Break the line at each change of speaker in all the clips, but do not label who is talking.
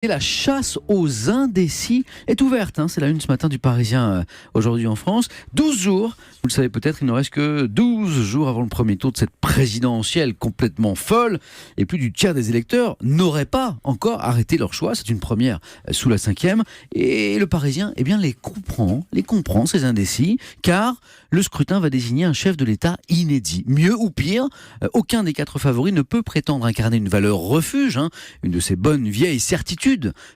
Et la chasse aux indécis est ouverte. C'est la une ce matin du Parisien aujourd'hui en France. 12 jours, vous le savez peut-être, il ne reste que 12 jours avant le premier tour de cette présidentielle complètement folle. Et plus du tiers des électeurs n'auraient pas encore arrêté leur choix. C'est une première sous la 5e. Et le Parisien les comprend, ces indécis, car le scrutin va désigner un chef de l'État inédit. Mieux ou pire, aucun des 4 favoris ne peut prétendre incarner une valeur refuge, une de ces bonnes vieilles certitudes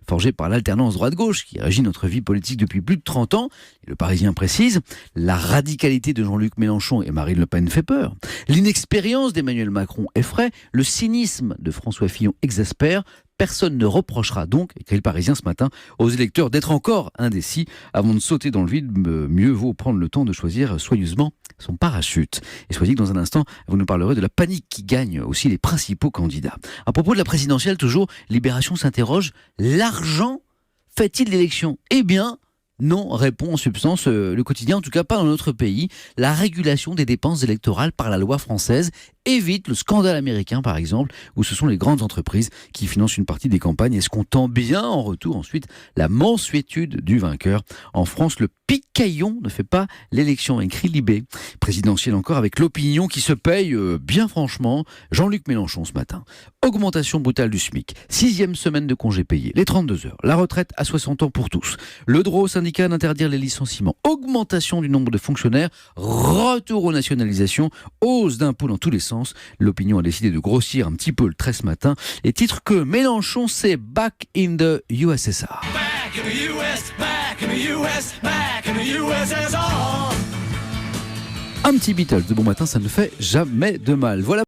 forgée par l'alternance droite-gauche qui régit notre vie politique depuis plus de 30 ans. Et le Parisien précise, la radicalité de Jean-Luc Mélenchon et Marine Le Pen fait peur. L'inexpérience d'Emmanuel Macron effraie. Le cynisme de François Fillon exaspère. Personne ne reprochera donc, écrit le Parisien ce matin, aux électeurs d'être encore indécis. Avant de sauter dans le vide, mieux vaut prendre le temps de choisir soigneusement son parachute. Et soyez que dans un instant, vous nous parlerez de la panique qui gagne aussi les principaux candidats. À propos de la présidentielle, toujours, Libération s'interroge, l'argent fait-il l'élection ? Eh bien, non, répond en substance le quotidien, en tout cas pas dans notre pays. La régulation des dépenses électorales par la loi française évite le scandale américain, par exemple, où ce sont les grandes entreprises qui financent une partie des campagnes, escomptant bien en retour ensuite la mansuétude du vainqueur. En France, le picaillon ne fait pas l'élection, écrit Libé. Présidentielle encore avec l'opinion qui se paye bien franchement. Jean-Luc Mélenchon ce matin. Augmentation brutale du SMIC, 6e semaine de congés payés, les 32 heures, la retraite à 60 ans pour tous, le droit au syndicat d'interdire les licenciements, augmentation du nombre de fonctionnaires, retour aux nationalisations, hausse d'impôts dans tous les sens. L'opinion a décidé de grossir un petit peu le trait ce matin et titre que Mélenchon c'est back in the USSR. Back in the US, back in the US, back in the USSR. Un petit Beatles de bon matin, ça ne fait jamais de mal. Voilà.